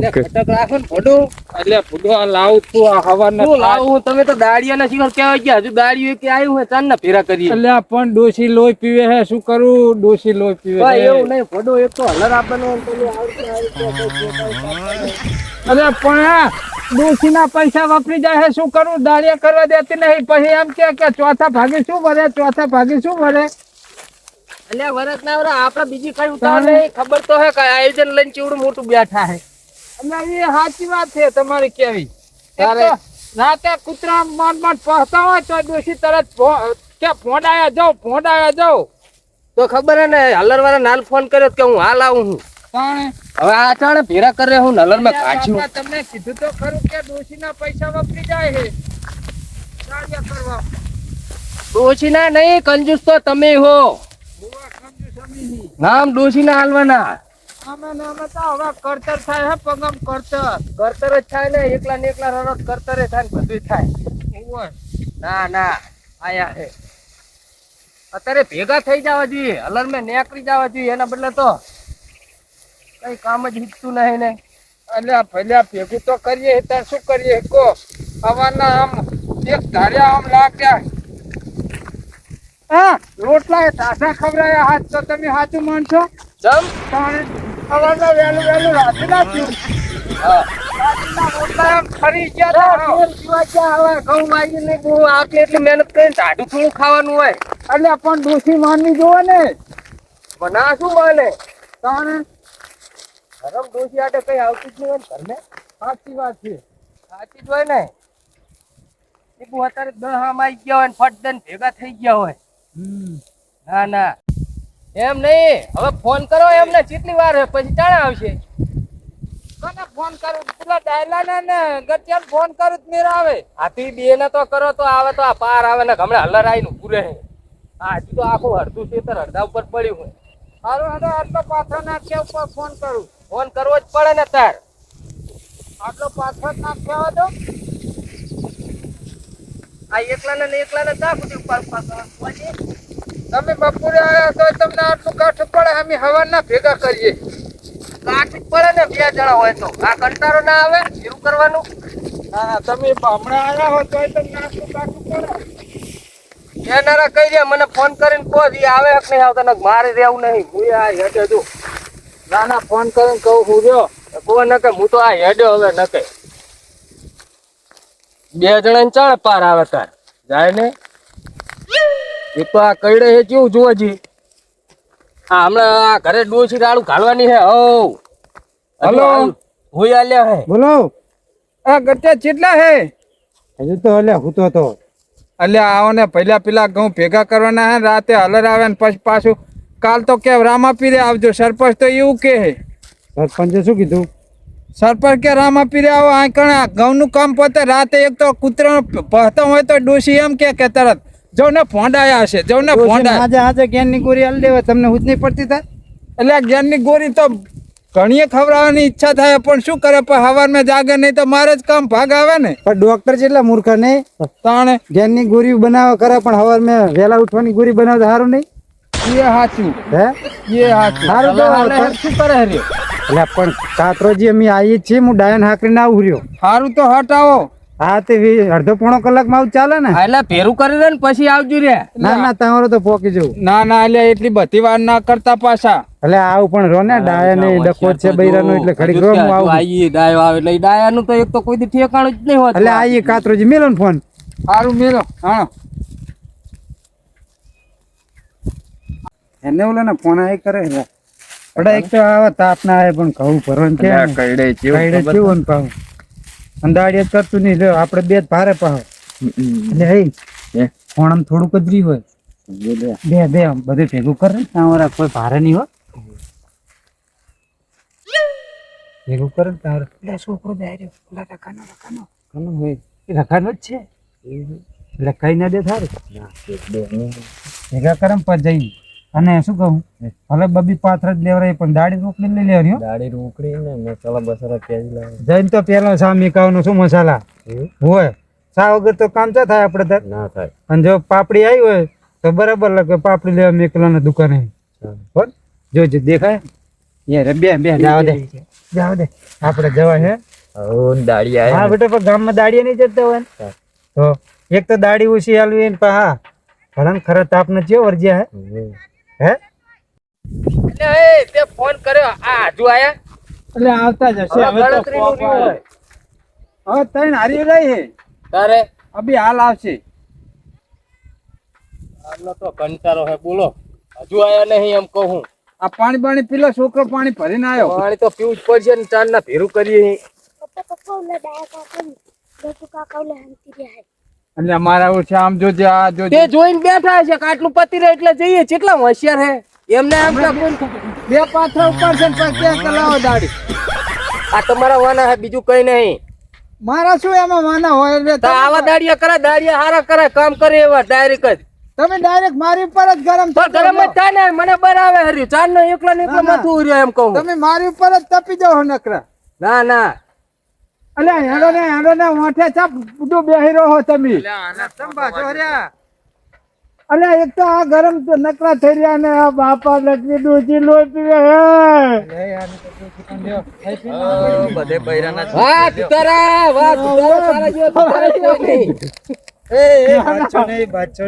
Okay ખટક રાખો ને ફોડું એટલે ફૂડો લાવું તું આ હવારના શું લાવું તમે તો દાડિયા ના શિખર કેવા ગયા હજુ દાડિયું કે આવ્યું હોય ચાંદ ના ફેરા કરીએ એટલે આ પણ ડોશી લોહી પીવે હે શું કરું ડોશી લોહી પીવે ભાઈ છે. એવું નહીં ફોડો એક તો હલર આપવાનો હોય ને પેલું અરે પણ આ ડોશી ના પૈસા વાપરી જાય હે શું કરું દાળિયા કરવા દેતી નહીં પછી એમ કે ચોથા ભાગે શું ભરે ચોથા ભાગે શું ભરે એટલે વરસ ના વરસ આપડે બીજી કઈ ઉતાવળ નહીં ખબર તો હે કઈ આયોજન લઈને ચીવડું મોટું બેઠા હે એટલે એ સાચી વાત છે તમારી કેવી તારે- એક તો રાતે કૂતરા મન પહોંચતા હોય તો ડોશી તરત કે ફોંડાયા જાઓ તો ખબર હે ને હલર વાળા નાલ ફોન કર્યો કે હું હાલ આવું છું તાણે હવે આ ચાણે ભેરા કરે હું નલર માં કાઢ્યું બાપા, તમને કીધું તો ખરું કે ડોશી ના પૈસા વાપરી જાય છે દાળિયા કરવા ડોશી ના નહીં કંજૂસ તો તમે હો ભૂવા સમજુ સમીની નામ ડોશી ના હાલવાના આમે ને આમે તો હવે કરતર થાય હે પગમ કરતર કરતર જ થાય ને એકલા ને એકલા રરોટ કરતરે થાય ને બધું થાય ઓય ના ના આયા હે અત્યારે ભેગા થઈ જવા જોઈએ હલર મેં નેકરી જવા જોઈએ એના બદલે તો કઈ કામ જ હિચતું નહીં ને અલ્યા ભલ્યા ભેગું તો કરીએ તાર શું કરીએ કો હવાના આમ એક ધાર્યા આમ લાગ્યા હા રોટલા એ તાજા ખવડાયા હાથ તો તમે સાચું માનશો જમ તાણે હવાના વહેલું વહેલું રાતે નાખ્યું હા રાતના રોટલા એમ ફરી ગયા તા. ફેર જીવા ક્યાં આવે ઘઉં વાગી ને બહુ આટલી એટલી મહેનત કરીને ટાઢું થોડું ખાવાનું હોય અલ્યા પણ ડોશી માનવી જોવે ને બના શું માને તાણે ગરમ ડોસી આટે કઈ આવતું જ નહીં હોય ને ઘરને સાચી વાત છે સાચી જ હોય ને એ બહુ અત્યારે 10 આમ આવી ગયા હોય ને ફટ દઈને ભેગા થઈ ગયા હોય ના ના એમ નહીં હવે ફોન કરો એમને કેટલી વાર હે પછી ચાણે આવશે કોને ફોન કરું પેલા ડાયલા ને ગટિયાને ફોન કરું તો મેરા આવે આથી બે ને તો કરો તો આવે તો આ પાર આવે ને હમણાં હલર આવીને પૂરે હે આ હજુ તો આખું અડધું ખેતર અડધા ઉપર પડ્યું હોય હારું હારું આટલો પાછો નાખ્યા ઉપર ફોન કરું ફોન કરવો જ પડે ને તાર આટલો પાછો નાખ્યા દો આ એકલાને ને એકલાને ચા સુધી ઉપર પછી તમે બપોરે આવ્યા તો તમને આટલું કાઠું પડે અમે હવાના ભેગા કરીએ કાઠું જ પડે ને બે જણા હોય તો આ કંટાળો ના આવે એવું કરવાનું હા તમે હમણાં આવ્યા હો તો તમને આટલું કાઠું પડે એનારા કહી દે મને ફોન કરીને કહો ઈ આવે કે નહીં આવતા ને મારે રહેવું નહીં હું આ હેડે જો ના ના ફોન કરીને કહું હું રહ્યો કોઈ ન કે હું તો આ હેડ્યો હવે ન કે બે જણા ચાણ પાર આવે તાર જાય ને એક તો આ કઈડે હે કેવું જોવા જી આ હમણાં આ ઘરે ડોસી રાડું ઘાલવાની હે હો હલો. હું આલ્યા હે બોલો આ ગટ્યા કેટલા હે હજુ તો અલ્યા હું તો અલ્યા આવો ને પહેલા પેલા ઘઉં ભેગા કરવાના હે રાતે હલર આવે ને પછી પાછું કાલ તો કે રામાપીરે આવજો સરપંચ તો એવું કે હે સરપંચે શું કીધું સરપંચ કે રામાપીરે આવો આ કણે ઘઉંનું કામ પતે રાતે એક તો કૂતરાનો પહતો હોય તો ડોશી એમ કે તરત જો ને ફોંડાયા હશે જો ને ફોંડાયા આજે આજે જ્ઞાનની ગોરી આલી દેવા તમને હુજ નહીં પડતી થાય એટલે આ જ્ઞાનની ગોરી તો ઘણીએ ખવડાવવાની ઈચ્છા થાય પણ શું કરે પણ હવારમાં જાગે નહીં તો મારે જ કામ ભાગ આવે ને પણ ડોક્ટર જેટલા મૂર્ખ નહીં તાણે જ્ઞાનની ગોરી બનાવે કરે પણ હવાર મેં વહેલા ઉઠવાની ગોરી બનાવે તો સારું નહીં એ સાચું હે એ સાચું સારું તો હાલે શું કરે રે એટલે પણ કાતરોજી અમે આવીએ જ છીએ હું ડાયન હાકરીને આવું રહ્યો સારું તો હટાવો હા તે અડધો પોણો કલાકમાં આવું ચાલે ને એટલે ભેરું કરી દે ને પછી આવજો રે ના ના તમારો તો પોકી જવું ના ના એટલે એટલી બધી વાર ના કરતા પાછા એટલે આવું પણ રો ને ડાયન એ ડકો છે બૈરાનો એટલે ઘડીક રો હું આવું આઈએ ડાયો આવે એટલે ડાયાનું તો એક તો કોઈ દી ઠેકાણું જ નહીં હોતું એટલે આવીએ કાતરોજી મેલો ને ફોન સારું મેલો હા એને ઓલા ને ફોન આવી કરે છે અડા એક તો આવા તાપ ના આવે પણ ઘઉં ભરવાનું છે ને. કઈડે કઈડે કેવું ને પાહું અંદાડિયે જ કરતું નહીં લ્યો આપણે બે જ ભારે પાહો એટલે હે ફોન થોડુંક જ રહ્યું હોય બે બે આમ બધું ભેગું કરે ને તારા કોઈ ભારે નહીં હોય ભેગું કરે ને તારે એટલે છોકરો બે રહ્યો ઓલા રખાનો કનો હોય એ રખાનો જ છે એટલે કઈ ના દે થારું ભેગા કરે ને પછી જઈ અને શું કહું હવે બબી પાત્ર જ લેવરાય પણ દાડી રોકડી લઈ લેવર્યો દાડી રોકડી ને મસાલા બસાલા પેજ લાવે જઈને તો પેલો સા મીકાવનો શું મસાલા હોય સા વગર તો કામ ચા થાય આપણે તાર ના થાય અને જો પાપડી આવી હોય તો બરાબર લાગે પાપડી લેવા મેકલાના દુકાને બોલ જો દેખાય યાર બે જાવ દે આપણે જવા હે દાડી હા બેટા પણ ગામમાં દાડીએ નહીં જતા હોય ને તો એક તો દાડી ઓછી આલવી ને પા ઘણા ખરા તાપ ને ચેવો વર્જ્યા હે એટલે એ તે ફોન કર્યો આ હજુ આયા એટલે આવતા જશે હવે તો ગણતરીનું રહ્યું હોય. હવે ત્રણ હારી રહી હે તારે અભી હાલ આવશે આનો તો કંટાળો હે બોલો હજુ આયા નહીં એમ કહું આ પાણી બાણી પીલો છોકરો પાણી ભરીને આવ્યો પાણી તો પીવું જ પડશે ને ચાર ના ભેરું કરીએ પપ્પા ઓલા ડાયા કાકા ગટુ કાકા ઓલા હંતી રહ્યા હે. એટલે અમારા ઓછે આમ જોજે આ જોજે તે જોઈને બેઠા છે કે આટલું પતિ રહે એટલે જઈએ કેટલા હોશિયાર હે એમને એમ કે બે પાથરા ઉપર છે ને પછી ક્યાં કલાવો દાડી આ તમારા વાના હે બીજું કઈ નહીં મારા શું એમાં માના હોય એટલે તો આવા દાડિયા કરે દાડિયા હારા કરે કામ કરે એવા ડાયરેક્ટ જ તમે ડાયરેક્ટ મારી ઉપર જ ગરમ તો ગરમ જ થાય ને મને બરાબર હર્યું ચાર નો એકલો ને એકલો માથું ઉર્યો એમ કહું તમે મારી ઉપર જ તપી જાઓ નકરા ના ના અલે હેડો ને વાંઠે ચાપ બુડો બેહી રહો તમે અલે એક તો આ ગરમ તો નકરા થઈ રહ્યા ને આ બાપા લટકી ડૂચી લોહી પીવે બધે બૈરાના વાહ તુતારા તારા જેવો તુતારા કોઈ નહીં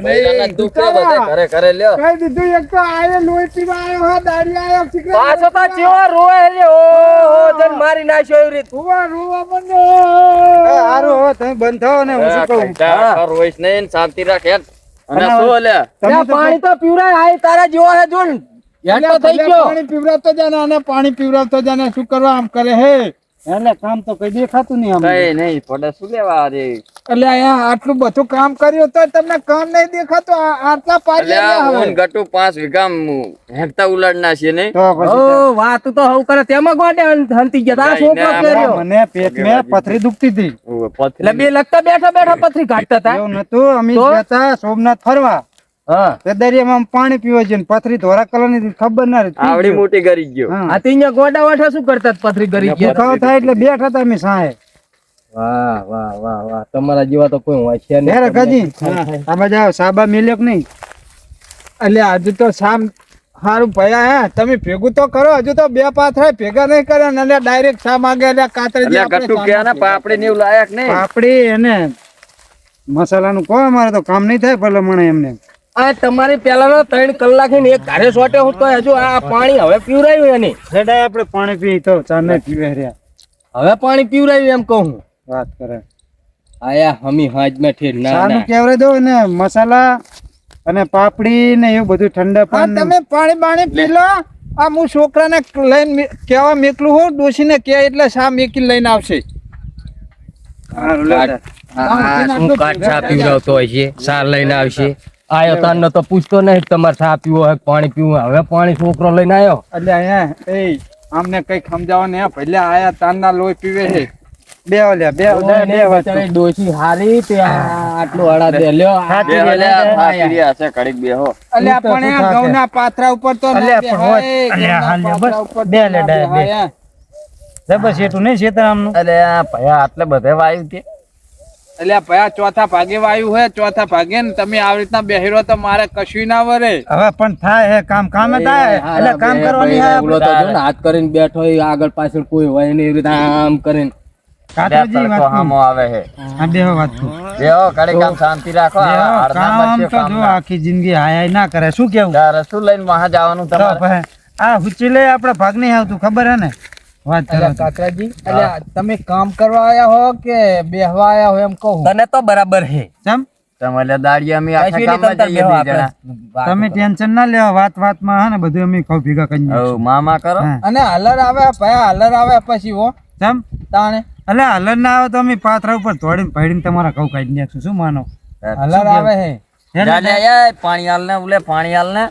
બૈરાના દુઃખ છે બધે ઘરે ઘરે લ્યો કઈ દીધું એક તો આયે લોહી પીવા આવ્યો હા દાડી આવ્યો શીખરે પાછો તો જેવો રોય રે ઓ જન મારી નાખ્યો એવી રીત રોવા મને હારું હવે તમે બંધ થાઓ ને હું શું કહું રોઈશ નહીં શાંતિ રાખ યાર અને શું લ્યા ત્યાં પાણી તો પીવરાય આય તારા જેવો હે જોન યાર તો થઈ ગયો પાણી પીવરાવતો જાને અને પાણી પીવરાવતો જાને શું કરવા આમ કરે હે એટલે કામ તો કઈ દેખાતું નહીં આમ કઈ નહીં પડે શું લેવા રે એટલે અહીંયા આટલું બધું કામ કર્યું તો તમને કામ નહીં દેખાતું આટલા પાડી અલ્યા હવે ઓન ગટુ 5 વીઘા હેકતા ઉલાડના છે ને તો પછી ઓ વાત તો હવ કરે તેમાં ગોડે હંતી ગયા તારા છોકરો કર્યો મને પેટ મેં પથરી દુખતી હતી એટલે બે લગતા બેઠા બેઠા પથરી કાઢતા હતા એવું નતું અમે તો? ગયા તા સોમનાથ ફરવા હા તે દરિયામાં પાણી પીવા છે પથરી ધોરા કલર ની ખબર ના રહી આવડી મોટી કરી ગયો આ ત્યાં ગોડા વાઠા શું કરતા હતા પથરી કરી ગયા ભૂખાવ થાય એટલે બેઠા હતા અમે સાંજે વાહ વાહ વાહ વાહ તમારા જેવા તો કોઈ હોશિયાર હેરે કજી આ બાજુ સાબા મિલ્યો કે નહીં એટલે હજુ તો શામ સારું ભયા હે તમે ભેગું તો કરો હજુ તો બે પાથરા ભેગા નહીં કરે ને ડાયરેક્ટ શા માગે એટલે કાતરી અલ્યા ગટુ કે ને પાપડી ને એવું લાયક નહીં પાપડી અને મસાલાનું કહો અમારે તો કામ નહીં થાય ભલે મને એમને આ તમારી પેલાનો 3 કલાક ને એક ઘરે સોટે હું તો હજુ આ પાણી હવે પીવરાયું એની રેડાય આપણે પાણી પી તો ચા નહીં પીવે રહ્યા હવે પાણી પીવરાયું એમ કહું વાત કરે આયા હમી હાજ માં ઠેર ના ચાનું ના કેવરે દો ને મસાલા અને પાપડી ને એવું બધું ઠંડા હા પાણી તમે પાણી બાણી પી લો આ હું છોકરાને લઈને કેવા મેકલું હું ડોશીને કે એટલે શા મેકી લઈને આવશે શું કાટ ચા પીવરાવતો હોય છે સાર લઈને આવશે આયો તાન તો પૂછતો નહીં તમારે ચા પીવો હોય પાણી પીવું હોય. હવે પાણી છોકરો લઈને આવ્યો એટલે અહીંયા એ આમને કઈ સમજાવો ને ભલે આયા તાનના લોહી પીવે છે બે ઓલ્યા બે બે વસ્તુ ડોશી હારી તે આટલું અડા દે લ્યો સાચી બે વાત. અલ્યા ફાફીરી હશે ઘડીક બેહો અલ્યા પણ આ ઘઉંના પાથરા ઉપર તો ના અલ્યા પણ હોય. બેહાય, અલ્યા ઘઉંના હાલ બસ. પાથરા ઉપર બે તો ના લેડાય, બે. બેહાય. જબરજસ્ત એટલું નહીં શેતરામનું અલ્યા ભયા આટલે બધે વાયુ તે અલ્યા ભયા ચોથા ભાગે વાયુ હે ચોથા ભાગે ને તમે આવી રીતના બેહીરો તો મારે કશું ના વરે હવે પણ થાય હે કામ કામે થાય એટલે કામ કરવાની હે ઓલો તો જો ને હાથ કરીને બેઠો હોય આગળ પાછળ કોઈ હોય નહીં એવી રીતે આમ કરીને કાતરજી વાત કહું. હામો આવે હે આ બેહો વાત કહું. બેહો ઘડીક આમ શાંતિ રાખો બેહો, અડધા કામ બચ્ચે તો કામ જો ના. આખી જિંદગી હાય ના કરે શું કેવું તારે શું લઈને વહાં જવાનું તો તમારે ભાઈ, આ હુચી લે આપણે ભાગ નહીં આવતું ખબર હે ને વાત કરો અલ્યા કાકરાજી અલ્યા તમે કામ કરવા આયા હો કે બેહવા આયા હો એમ કહું તને તો બરાબર હે ચમ તમે એટલે દાડી અમે આખા કશું નહીં, ગામમાં તમ તાર જઈએ બેહો બે જણા. આપણે તમે ટેન્શન ના લેવા વાતમાં હે ને બધું અમે ખાવ ભેગા કરી હઉ, નાખીશું. મામા કરો હા. અને હલર આવે ભયા હલર આવે પછી હો ચમ તાણે એટલે હલર ના આવે તો અમે પાથરા ઉપર દોડીને પડીને તમારા ઘઉં કાઢી નાખશું શું માનો હલર આવે હે હે ને? જા લે, એ પાણી હાલ ને ઉલે પાણી હાલ ને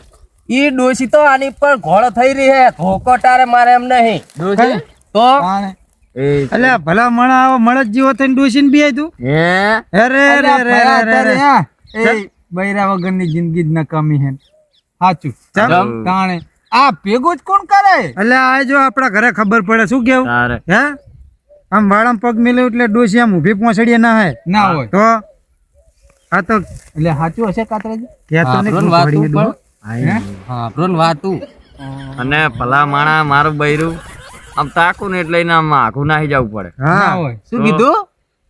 ઈ ડોશી તો આની પર ઘોડો થઈ રહી હે ધોકો તારે મારે એમ નહીં ડોશી? તો તાણે એ અલ્યા ભલા મણા આવો મળદ જેવો થઈને ડોસીને બી તું હે અરે રે અલ્યા રે ભયા રે રે અત્યારે આ, એ બૈરા વગરની જિંદગી જ નકામી હે સાચું ચમ? તાણે આ ભેગું જ કોણ કરે અલ્યા આ જો આપણા ઘરે ખબર પડે શું કેવું તારે હે આમ વાળામાં પગ મિલે એટલે ડોસી આમ ઊભી પહોંચડીએ ના હે ના હોય તો આ તો એટલે સાચું હશે કાતરાજી કહેતો નહીં આપણને વાતું પહોંચડીએ પણ. ડોહો. હા બ્રોન વાતું અને ભલા માણા મારું બૈરું આમ તાકું ને એટલે એને આમ આખું નાહી જવું પડે. હા શું કીધું?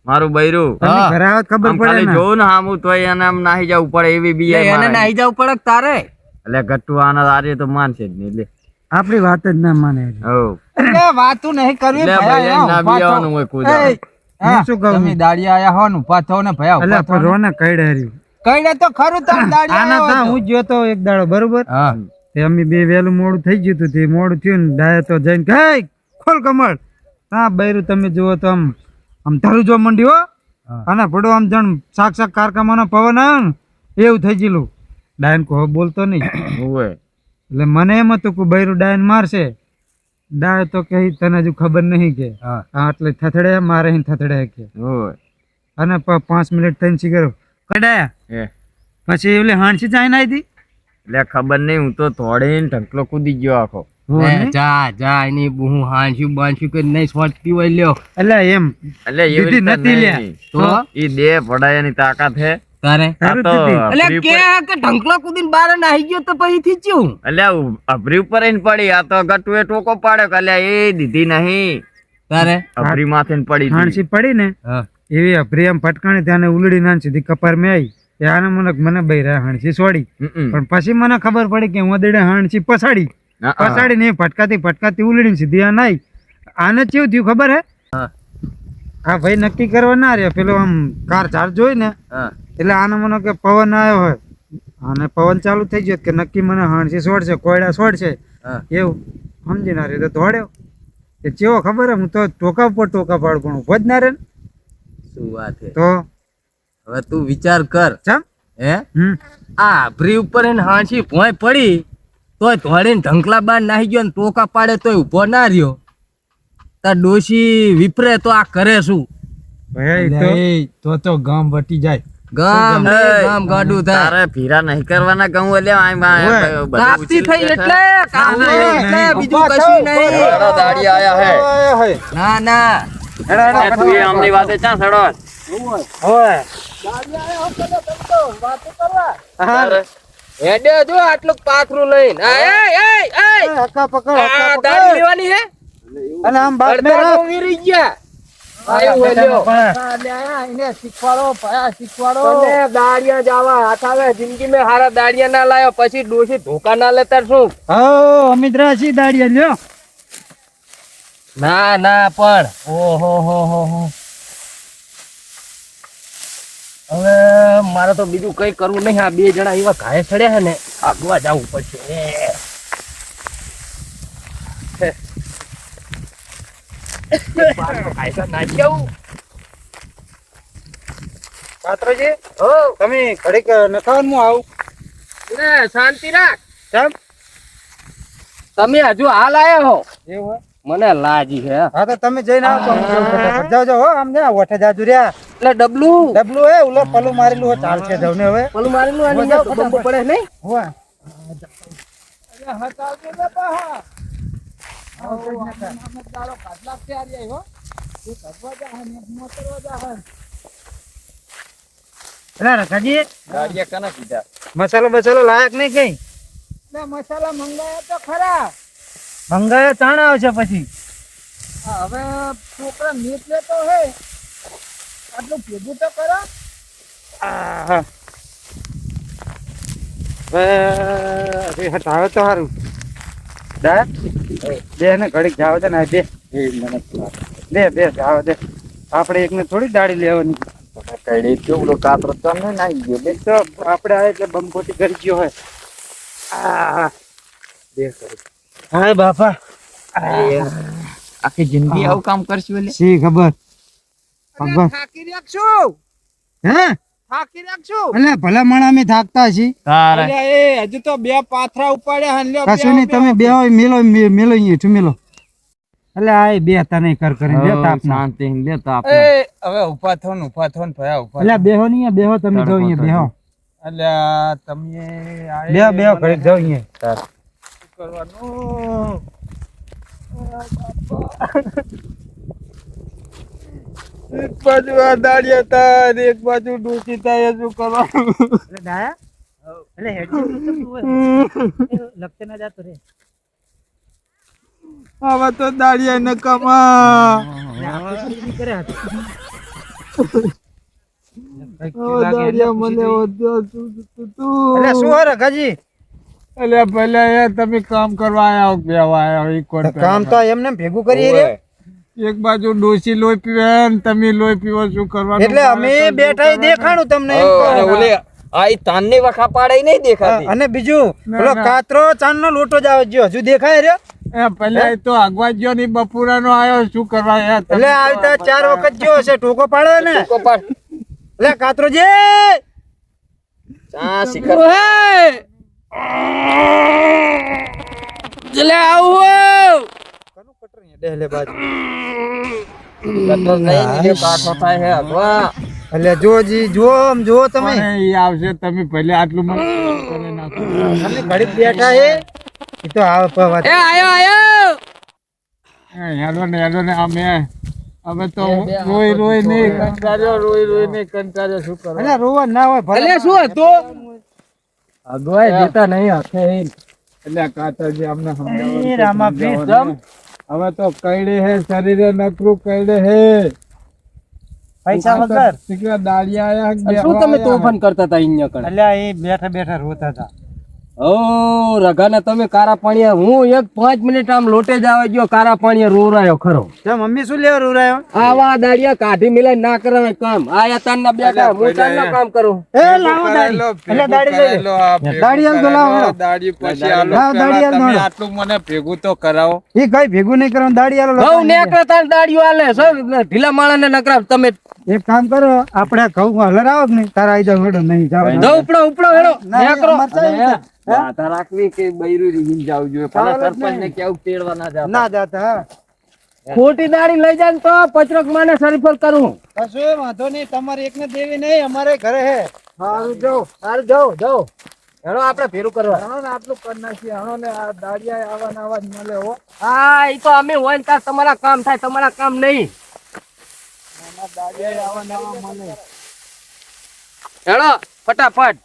મારું બૈરું તમે ઘરે આવો તો ખબર આમ પડે ખાલી ને જોઉં ને હામું તોય એને આમ નાહી જવું પડે એવી બી એને નાહી જવું પડે કે તારે? એટલે ગટ્ટુ આના આરે તો માનશે જ નહીં એટલે આપણી વાત જ ના માને હો એટલે વાતું નહીં કરવી એટલે ભયા, ભૈયા ના ઉભા બી થો. આવવાનું હોય કોઈ એય, દાડો. હા, હું શું કહું? તમે દાડી આયા હો ને ઉભા થો ને ભયા, એટલે ઉભા થો ને. રોને કઈડે હાર્યું. કઈને તો ખરું તમે દાડી આના આયા તા હો તો. હું ગયો તો એક દાડો બરોબર હા તે અમે બે વહેલું મોડું થઈ ગયું હતું તે મોડું થયું ને ડાયા તો જઈને કે "હે, ખોલ કમળ હા બૈરું તમે જુઓ તો આમ આમ તારું જોવા માંડ્યું હો અને પડો આમ જણ શાક શાક કારકામાનો પવન આવ્યો ને એવું થઈ ગયેલું ડાયન કો બોલતો નહીં હોય એટલે મને એમ હતું કે બૈરું ડાયન મારશે ડાય તો કે તને હજુ ખબર નહીં કે હા એટલે થથડે મારે અહીં થથડે કે હોય અને 5 મિનિટ થઈને શીખર કડાયા એ પછી ઓલી હાણસી જાય આવી હતી એટલે ખબર નહીં હું તો થોડીને ઢંકલો કૂદી ગયો આખો. જા એની હું હાંસ્યું બાંસ્યું કે નહીં સોટતી હોય લ્યો એટલે એમ એટલે એવી દીદી રીતે નથી લ્યા. નહીં. તો ઈ બે પડાયાની તાકાત હે. તારે આ તારું તો દીદી. એટલે અભરી કે ઉપર- કે ઢંકલો કૂદીને બાર નાહી ગયો તો પછી થી ચું એટલે આ અભરી ઉપર આઈને પડી આ તો ગટુએ ટોકો પાડ્યો કે અલ્યા એ દીધી નહીં તારે અભરી માથે ને પડી હતી. હાણસી પડી ને હા એવી અભરી આમ ફટકાણી ત્યાં ઉલડી ના સીધી કપાર મેં આવી ત્યાં મને બૈરા હાણસી છોડી હમ. પણ પછી મને ખબર પડી કે હું દડે હાણસી પસાડી હા, પસાડી ને ફટકાતી ઉલડીને સીધી આ નાઈ આને કેવું થયું ખબર હે હા. આ ભાઈ નક્કી કરવા ના રહ્યો પેલો આમ કાર ચાર્જ જોઈ ને હા. એટલે આને મને કે પવન આવ્યો હોય અને પવન ચાલુ થઈ ગયો કે નક્કી મને હાણસી છોડશે કોયડા છોડશે હા. એવું સમજી ના રહ્યો તો દોડ્યો એ ચેવો ખબર હે હું તો ટોકા પર ટોકા પાડું પણ ઉભો જ ના રહે ને. શું વાત છે તો હવે તું વિચાર કર ચમ હે હમ આ ભરી ઉપર એને હાંસી ભોંય પડી તોય ધોળીને ઢંકલા બાર નાહી ગયો ને ટોકા પાડે તોય ઉભો ના રહ્યો તાર ડોશી વિપરે તો આ કરે શું? ભાઈ એટલે એ તો ગામ વટી જાય. ગામ ને એ, ગામ ગાડું થાય તારે ભીરા નહીં કરવાના કહું એટલે બધું કાપતી ઉછીલ થઈ છે. એટલે કાપતી હા, એટલે હા, બીજું ઉભા કશું થાઓ, નહીં હેડો દાડી આયા હે. ના ના એ તું એ આમની વાતે ચા સડો? હોય તારે હેડે જો આટલું પાથરું લઈને હક્કા પકડ આ દાડી લેવાની હે અને આમ બાપ અડધા મેરા તો વીરી ગયા આયું હે લ્યો. એને શીખવાડો ભયા, શીખવાડો. તને દાડિયા જાવા હાથ આવે જિંદગી મેં હારા દાડિયા ના લાયો પછી ડોશી ધોકા ના લેતા શું? હો અમિત્રા સી દાડિયા લ્યો ના ના પણ ઓહો હો હો હો હવે મારે તો બીજું કઈ કરવું નહીં. આ બે જણા એવા ઘાય ચડ્યા છે ને આગવા જવું પડશે. પાત્રજી હો તમે ઘડીક નખાવાનું હું આવું લે શાંતિ રાખ. કેમ તમે હજુ હાલ આયા હો એવું હોય મને લાજી હે હા તો તમે જઈને આવો તો હું જાઉં ફટાફટ. જાઓ જાઓ હો આમ ને ઓઠે જાજુ રહ્યા એટલે ડબલું ડબલું હે ઉલો પલું મારેલું હોય ચાલશે જાવ ને હવે પેલું મારેલું આની જાવ બંબો પડે નહીં. હોય અરે રખાજી દાડિયા કના કીધા? મસાલો બસાલો લાયક નહીં કઈ એટલે મસાલા મંગાયા તો ખરા. મંગાયો તાણ આવશે પછી હા, હવે છોકરા મીઠ લેતો હે આટલું ભેગું તો કરો. આહા. હવે હટાવે તો સારું દા બે ને ઘડીક જાવ દે ને બે બે જાવ દે આપણે એકને થોડી દાડી લેવાની કઈડી કેવડો કાતરો તો નહીં નાઈ ગયો બે. તો આપણે આ એટલે બંકોટી કરી ગયો હોય આહા. બે કરી હાય બાપા આખી જિંદગી આવું કામ કરશું એટલે શી ખબર અરે ભગવાન થાકી રાખશું, હે થાકી રાખશું. એટલે ભલા મણા અમે થાકતા છીએ તારે અરે એ હજુ તો બે પાથરા ઉપાડ્યા હે, લ્યો, કશું નહીં તમે બે હોય મેલો મેલો અહીંયા છું મેલો એટલે આ બે હતા નહીં કર કરીને બે તાપ ના શાંતિ લે તાપ એ હવે ઉભા થો ને ભયા ઉભા એટલે બેહો નહીં અહીંયા બેહો તમે જાઓ અહીંયા બેહો એટલે તમે બેહો બેહો ઘડીક જાઓ અહીંયા શું કરવાનું? એક બાજુ આ દાડિયા હતા ને એક બાજુ ડોસી થાય, એ શું કરવાનું? એટલે ડાયા એટલે હેડ લખતે ના જાતો રે હવે તો દાડિયા ને કમા દાડિયા મને એટલે શું હે રઘાજી એટલે પેલા એ તમે કામ કરવા આયા બેવા આયા ઈ કોણ કામ તો એમને ભેગું કરી રે એક બાજુ ડોસી લોહી પીવે ને તમે લોહી પીવો શું કરવાનું એટલે અમે બેઠા દેખાણું તમને એમ કહો. ઓલે આ ઈ તાનની વખા પાડે નહીં દેખાતી. અને બીજું પેલો ના. કાતરો ચાંદનો લોટો જ આવે જો હજુ દેખાય રહ્યો એ પેલા એ તો આગવા ગયો ની બપોરાનો આયો શું કરવા યાર તમે એટલે આવતા 4 વખત ગયો હશે ટોકો પાડે ને ટૂંકો પાડ. એટલે કાતરોજી ચા શિખર જલે આવું ડેલે બાજુ કટર નહીં ને કાઠો થાય હે અગવા. એટલે જોજી જો આમ જો તમે પણ ઈ આવશે તમે ભલે આટલું મને કરી નાખો તમે ઘડી બેઠા હે ઈ તો આવે પવા એ આયો હેલો ને અમે તો રોઈ નહીં કંટાળ્યો શું કરો એટલે રોવા ના હોય ભલે એટલે શું હતું અગવાય દેતા નહીં હાથે એટલે કાતરજી અમને સમજાવો એ રામા પ્લીઝ જમ હવે તો કઈડે હે શરીરે નકરું કઈડે હે પૈસા વગર દીકરા દાડિયા આયા શું તમે તોફાન કરતા હતા અહીંયા કણ એટલે એ બેઠા બેઠા રોતા હતા ઓ રઘાના તમે કારા પાણીયા હું એક 5 મિનિટ આમ લોટે જ આવે ગયો કારા પાણીયા રોરાયો ખરો તે મમ્મી શું લેવા રોરાયો આવા દાડિયા કાઢી મિલાય ના કરાવે કામ આયા તાનના બેઠા હું તાનના કામ કરું એ લાવો દાડી એટલે દાડી લઈ લે દાડી આલ તો લાવો દાડી પછી આલો લાવો, દાડી આલ તમે મારો. આટલું મને ભેગું તો કરાવો એ કઈ ભેગું નહીં કરવાનું દાડી આલો ઘઉં નેકળે તાન દાડિયો આલે સર ઢીલા માણાને નકરા તમે એક કામ કરો આપણે ઘઉં હલર આવો કે નહીં તારા આઈ જાવ હેડો નહીં જાવ ઘઉં ઉપડો હેડો નેકરો માથા રાખવી કે બૈરું રીહીન જાવું જોઈએ. પેલા સરપંચને કેવું તેડવા ના જાતા. ના જાતા હા ખોટી દાડી લઈ જાય ને તો પચરક માને સરીફર કરું કશું વાંધો નહીં તમારે એકને દેવી નહીં અમારે ઘરે હે સારું જાઉં હેડો આપણે ભેરું કરવા હણો ને આટલું કરી નાખીએ હણો ને આ દાડિયા આવા આવા જ મળે હો હા ઈ તો અમે હોય ને તાર તમારા કામ થાય તમારા કામ નહીં દાડિયા આવા મળે હેડો ફટાફટ